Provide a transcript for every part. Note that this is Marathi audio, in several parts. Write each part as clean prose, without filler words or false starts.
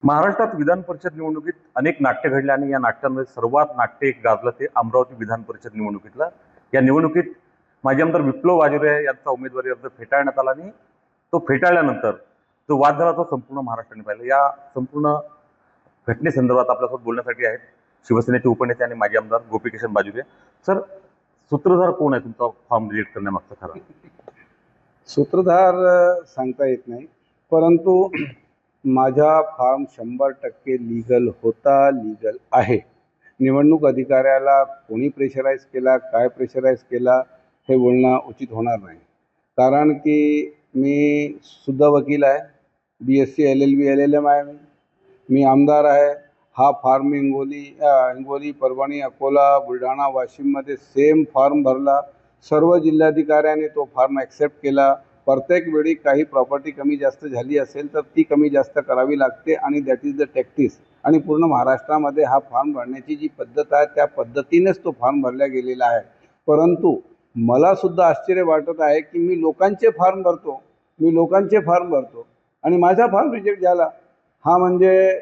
महाराष्ट्रात विधान परिषद निवडणुकीत अनेक नाट्य घडले आणि या नाट्यांमध्ये सर्वात नाट्य एक गाजलं ते अमरावती विधान परिषद निवडणुकीतलं. या निवडणुकीत माजी आमदार विप्लव वाजुरे यांचा उमेदवारी अर्ज फेटाळण्यात आला आणि तो फेटाळल्यानंतर जो वाद झाला तो संपूर्ण महाराष्ट्राने पाहिला. या संपूर्ण घटनेसंदर्भात आपल्यासोबत बोलण्यासाठी आहेत शिवसेनेचे उपनेते आणि माजी आमदार गोपीकिशन बाजुरे. सर, सूत्रधार कोण आहे तुमचा फॉर्म रिजेक्ट करण्यामागचा खरा? सूत्रधार सांगता येत नाही, परंतु माझा फॉर्म 100% लीगल होता, लीगल आहे. निवडणूक अधिकाऱ्याला कोणी प्रेशराईज केला, काय प्रेशराईज केला हे बोलणं उचित होणार नाही. कारण की मी सुद्धा वकील आहे, BSc LLB LLM आहे. मी आमदार आहे. हा फॉर्म हिंगोली, परभणी, अकोला, बुलढाणा, वाशिममध्ये सेम फॉर्म भरला. सर्व जिल्हाधिकाऱ्यांनी तो फॉर्म ॲक्सेप्ट केला. प्रत्येक वेळी काही प्रॉपर्टी कमी जास्त झाली असेल तर ती कमी जास्त करावी लागते आणि दॅट इज द टॅक्टिस. आणि पूर्ण महाराष्ट्रामध्ये हा फॉर्म भरण्याची जी पद्धत आहे त्या पद्धतीनेच तो फॉर्म भरला गेलेला आहे. परंतु मला सुद्धा आश्चर्य वाटत आहे की मी लोकांचे फॉर्म भरतो आणि माझा फॉर्म रिजेक्ट झाला. हा म्हणजे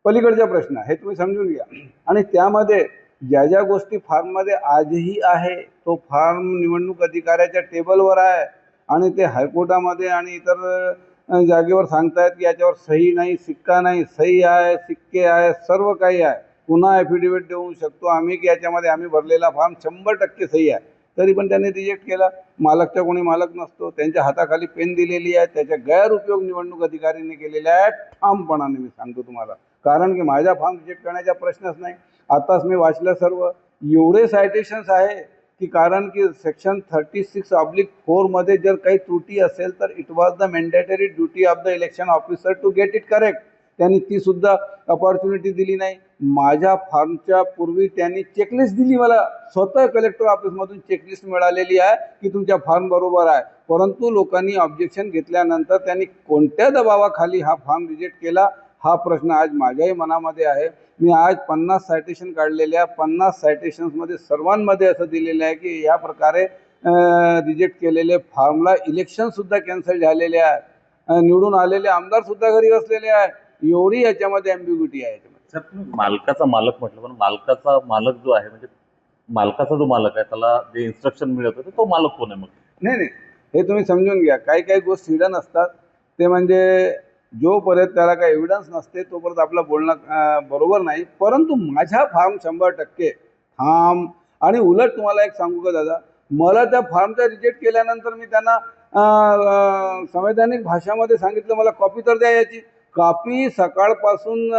पलीकडचा प्रश्न हे तुम्ही समजून घ्या. आणि त्यामध्ये ज्या ज्या गोष्टी फॉर्ममध्ये आजही आहे तो फॉर्म निवडणूक अधिकाऱ्याच्या टेबलवर आहे आणि ते हायकोर्टामध्ये आणि इतर जागेवर सांगतायत की याच्यावर सही नाही, सिक्का नाही. सही आहे, सिक्के आहे, सर्व काही आहे. पुन्हा ॲफिडेविट देऊ शकतो आम्ही की याच्यामध्ये आम्ही भरलेला फॉर्म 100% सही आहे. तरी पण त्यांनी रिजेक्ट केला. मालकच्या कोणी मालक नसतो, त्यांच्या हाताखाली पेन दिलेली आहे, त्याचा गैरउपयोग निवडणूक अधिकाऱ्यांनी केलेला आहे ठामपणाने. मी सांगतो तुम्हाला, कारण की माझा फॉर्म रिजेक्ट करण्याचा प्रश्नच नाही. आताच मी वाचलं सर्व, एवढे सायटेशन्स आहे की कारण की सेक्शन 36/4 मध्ये जर काही त्रुटी असेल तर it was the mandatory duty of the election officer to get it correct. त्यांनी ती सुद्धा अपॉर्च्युनिटी दिली नाही. माझ्या फॉर्मच्या पूर्वी त्यांनी चेकलिस्ट दिली. मला स्वतः कलेक्टर ऑफिसमधून चेकलिस्ट मिळालेली आहे की तुमच्या फॉर्म बरोबर आहे. परंतु लोकांनी ऑब्जेक्शन घेतल्यानंतर त्यांनी कोणत्या दबावाखाली हा फॉर्म रिजेक्ट केला हा प्रश्न आज माझ्याही मनामध्ये आहे. मी आज 50 सायटेशन काढलेल्या 50 सायटेशन्समध्ये सर्वांमध्ये असं दिलेलं आहे की या प्रकारे रिजेक्ट केलेले फॉर्मला इलेक्शनसुद्धा कॅन्सल झालेले आहे, निवडून आलेले आमदारसुद्धा घरी बसलेले आहे. एवढी याच्यामध्ये ॲम्बिग्युटी आहे. सर, तुम्ही मालकाचा मालक म्हटलं, पण मालकाचा मालक जो आहे म्हणजे मालकाचा जो मालक आहे त्याला जे इन्स्ट्रक्शन मिळत होते तो मालक कोण आहे मग? नाही, हे तुम्ही समजून घ्या. काही गोष्टी हिडन असतात. ते म्हणजे जोपर्यंत त्याला काही एव्हिडन्स नसते तोपर्यंत आपलं बोलणं बरोबर नाही. परंतु माझा फॉर्म 100% ठाम. आणि उलट तुम्हाला एक सांगू का दादा, मला त्या फॉर्मचा रिजेक्ट केल्यानंतर मी त्यांना संवैधानिक भाषामध्ये सांगितलं मला कॉपी तर द्या याची. कॉपी सकाळपासून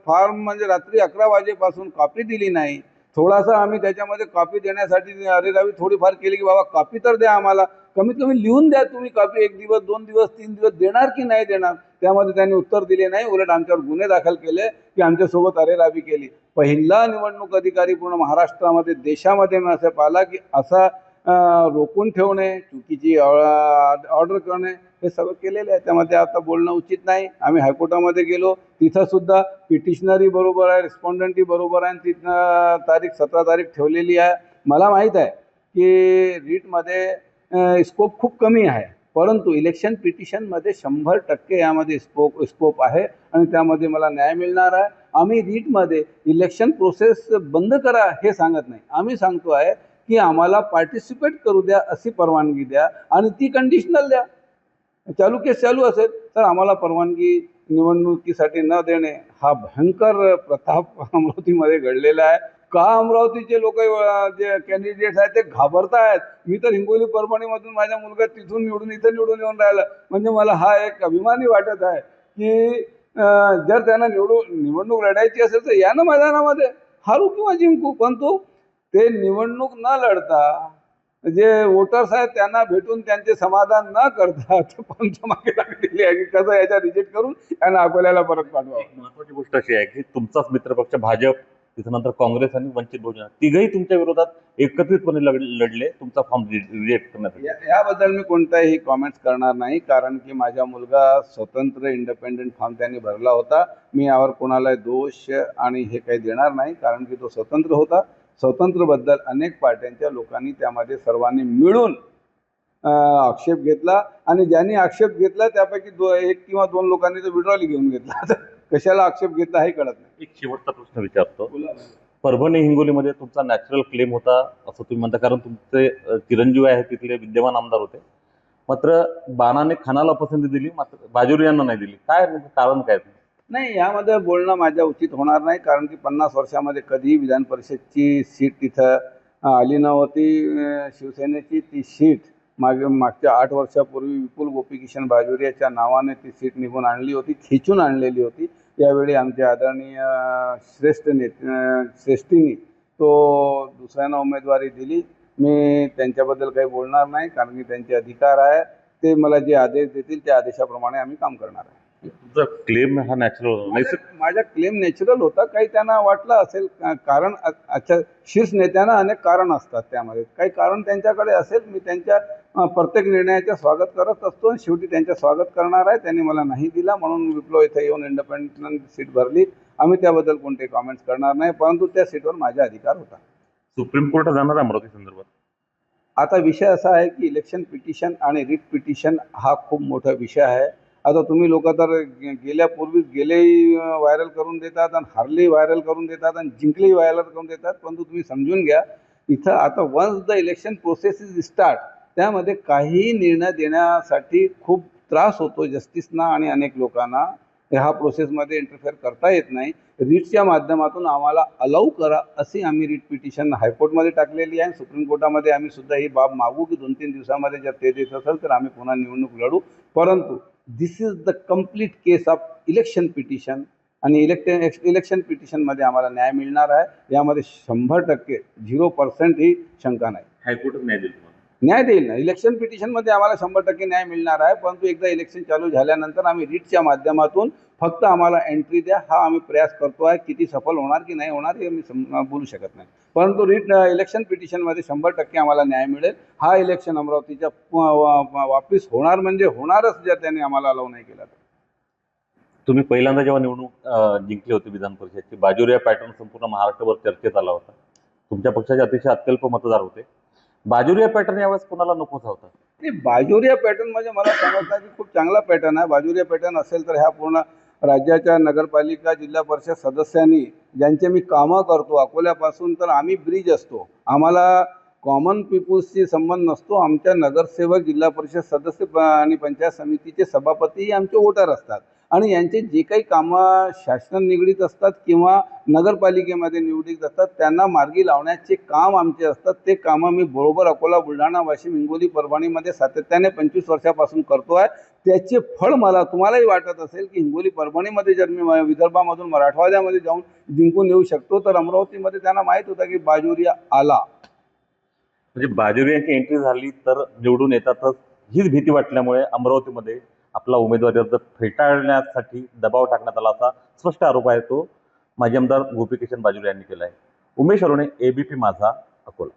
फॉर्म म्हणजे रात्री 11 वाजेपासून कॉपी दिली नाही. थोडासा आम्ही त्याच्यामध्ये कॉपी देण्यासाठी अरेरावी थोडीफार केली की बाबा कॉपी तर द्या आम्हाला, कमीत कमी लिहून द्या तुम्ही कॉपी. 1 दिवस 2 दिवस 3 दिवस देणार की नाही देणार. त्यामध्ये त्यांनी उत्तर दिले नाही. उलट आमच्यावर गुन्हे दाखल केले की आमच्यासोबत अरेरावी केली. पहिला निवडणूक अधिकारी पूर्ण महाराष्ट्रामध्ये देशामध्ये मी असं पाहिला की असा रोखून ठेवणे, चुकीची ऑर्डर करणे हे सगळं केलेलं आहे. त्यामध्ये आता बोलणं उचित नाही. आम्ही हायकोर्टामध्ये गेलो, तिथं सुद्धा पिटिशनरी बरोबर आहे, रिस्पॉन्डंटही बरोबर आहे. तिथं 17 तारीख ठेवलेली आहे. मला माहीत आहे की रीटमध्ये स्कोप खूप कमी आहे, परंतु इलेक्शन पिटिशनमध्ये 100% यामध्ये स्कोप आहे आणि त्यामध्ये मला न्याय मिळणार आहे. आम्ही रीटमध्ये इलेक्शन प्रोसेस बंद करा हे सांगत नाही. आम्ही सांगतो आहे की आम्हाला पार्टिसिपेट करू द्या, अशी परवानगी द्या आणि ती कंडिशनल द्या. चालू केस चालू असेल तर आम्हाला परवानगी निवडणुकीसाठी न देणे हा भयंकर प्रताप अमरावतीमध्ये घडलेला आहे. का अमरावतीचे लोक जे कॅन्डिडेट्स आहेत ते घाबरत आहेत. मी तर हिंगोली परभणीमधून माझ्या मुलगा तिथून निवडून इथं निवडून येऊन राहिला. म्हणजे मला हा एक अभिमानी वाटत आहे की जर त्यांना निवडणूक लढायची असेल तर या ना मैदानामध्ये, हारू किंवा जिंकू, पण तो ते निवडणूक न लढता जे वोटर्स आहेत त्यांना भेटून त्यांचे समाधान न करता ते पंच मागे लागलेली आहे की कसं याच्या रिजेक्ट करून त्यांना अकोल्याला परत पाठवावं. महत्वाची गोष्ट अशी आहे की तुमचाच मित्रपक्ष भाजप, त्याच्यानंतर काँग्रेस आणि वंचित बहुजन तिघही तुमच्या विरोधात एकत्रितपणे लढले तुमचा फॉर्म रिजेक्ट करण्यासाठी. याबद्दल मी कोणताही कॉमेंट्स करणार नाही, कारण की माझा मुलगा स्वतंत्र इंडिपेंडेंट फॉर्म त्यांनी भरला होता. मी यावर कोणाला दोष आणि हे काही देणार नाही, कारण की तो स्वतंत्र होता. स्वतंत्रबद्दल अनेक पार्ट्यांच्या लोकांनी त्यामध्ये सर्वांनी मिळून आक्षेप घेतला आणि ज्यांनी आक्षेप घेतला त्यापैकी एक किंवा दोन लोकांनी तो विड्रॉल घेऊन घेतला. तर कशाला आक्षेप घेतला हे कळत नाही. एक शेवटचा प्रश्न विचारतो. परभणी हिंगोलीमध्ये तुमचा नॅचरल क्लेम होता असं तुम्ही म्हणता, कारण तुमचे चिरंजीव आहे तिथले विद्यमान आमदार होते. मात्र बाणाने खानाला पसंती दिली, मात्र बाजोरी यांना नाही दिली. काय नेमकं कारण काय? नाही, यामध्ये बोलणं माझ्या उचित होणार नाही, कारण की 50 वर्षामध्ये कधीही विधान परिषदची सीट तिथं आली नव्हती. शिवसेनेची ती सीट मागच्या 8 वर्षापूर्वी विपुल गोपीकिशन बाजोरियाच्या नावाने ती सीट निघून आणली होती, खेचून आणलेली होती. यावेळी आमचे आदरणीय श्रेष्ठींनी तो दुसऱ्यांना उमेदवारी दिली. मी त्यांच्याबद्दल काही बोलणार नाही, कारण की त्यांचे अधिकार आहे. ते मला जे आदेश देतील त्या आदेशाप्रमाणे आम्ही काम करणार आहे. तुमचा क्लेम हा नॅचरल माझा क्लेम नॅचरल होता. काही त्यांना वाटलं असेल कारण. अच्छा, शीर्ष नेत्यांना अनेक कारण असतात, त्यामध्ये काही कारण त्यांच्याकडे असेल. मी त्यांच्या प्रत्येक निर्णयाचे स्वागत करत असतो आणि शेवटी त्यांचे स्वागत करणार आहे. त्यांनी मला नाही दिला म्हणून विप्लव इथे येऊन इंडिपेंडंट सीट भरली. आम्ही त्याबद्दल कोणते कॉमेंट्स करणार नाही, परंतु त्या सीटवर माझा अधिकार होता. सुप्रीम कोर्टात जाणार अमरावती संदर्भात. आता विषय असा आहे की इलेक्शन पिटिशन आणि रिट पिटिशन हा खूप मोठा विषय आहे. आता तुम्ही लोक तर गेल्यापूर्वीच गेलेही व्हायरल करून देतात आणि हारलेही व्हायरल करून देतात आणि जिंकलेही व्हायरल करून देतात. परंतु तुम्ही समजून घ्या, इथं आता once the election process is start, त्यामध्ये काहीही निर्णय देण्यासाठी खूप त्रास होतो जस्टिसना आणि अनेक लोकांना. ह्या प्रोसेसमध्ये इंटरफेअर करता येत नाही. रीटच्या माध्यमातून आम्हाला अलाऊ करा अशी आम्ही रीट पिटिशन हायकोर्टमध्ये टाकलेली आहे. सुप्रीम कोर्टामध्ये आम्ही सुद्धा ही बाब मागू की 2-3 दिवसामध्ये जर ते देत असेल तर आम्ही पुन्हा निवडणूक लढू. परंतु this is the complete case of election petition आणि इलेक्शन पिटिशनमध्ये आम्हाला न्याय मिळणार आहे. यामध्ये 100% 0% ही शंका नाही. हायकोर्टात न्याय देईल तुम्हाला. न्याय देईल ना. इलेक्शन पिटिशनमध्ये आम्हाला 100% न्याय मिळणार आहे. परंतु एकदा इलेक्शन चालू झाल्यानंतर आम्ही रीटच्या माध्यमातून फक्त आम्हाला एंट्री द्या हा आम्ही प्रयास करतो आहे. किती सफल होणार की नाही होणार हे मी बोलू शकत नाही. परंतु इलेक्शन पिटिशनमध्ये 100% आम्हाला न्याय मिळेल. हा इलेक्शन अमरावतीच्या वापिस होणार म्हणजे होणारच, जर त्यांनी आम्हाला अलाव नाही केला तर. तुम्ही पहिल्यांदा जेव्हा निवडणूक जिंकली होती विधान परिषदची, बाजोरिया पॅटर्न संपूर्ण महाराष्ट्रभर चर्चेत आला होता. तुमच्या पक्षाचे अतिशय अत्यल्प मतदार होते. बाजोरिया पॅटर्न यावेळेस कोणाला नकोसा होता? ते बाजोरिया पॅटर्न म्हणजे मला समजतं की खूप चांगला पॅटर्न आहे. बाजोरिया पॅटर्न असेल तर ह्या पूर्ण राज्याच्या नगरपालिका जिल्हा परिषद सदस्यांनी ज्यांचे मी कामं करतो अकोल्यापासून, तर आम्ही ब्रिज असतो. आम्हाला कॉमन पीपुल्सशी संबंध नसतो. आमच्या नगरसेवक, जिल्हा परिषद सदस्य आणि पंचायत समितीचे सभापतीही आमचे वोटर असतात आणि यांचे जे काही कामं शासन निगडीत असतात किंवा नगरपालिकेमध्ये निगडीत असतात त्यांना मार्गी लावण्याचे काम आमचे असतात. ते कामं मी बरोबर अकोला, बुलढाणा, वाशिम, हिंगोली, परभणीमध्ये सातत्याने 25 वर्षापासून करतो आहे. त्याचे फळ मला, तुम्हालाही वाटत असेल की हिंगोली, परभणीमध्ये जर मी विदर्भामधून मराठवाड्यामध्ये जाऊन जिंकून येऊ शकतो, तर अमरावतीमध्ये त्यांना माहीत होतं की बाजोरिया आला. म्हणजे बाजोरियांची एंट्री झाली तर निवडून येतातच हीच भीती वाटल्यामुळे अमरावतीमध्ये आपला उमेदवारी अर्ज फेटाळण्यासाठी दबाव टाकण्यात आला, असा स्पष्ट आरोप आहे तो माजी आमदार गोपीकिशन बाजोरिया यांनी केला आहे. उमेश अरोणे, ABP माझा, अकोला.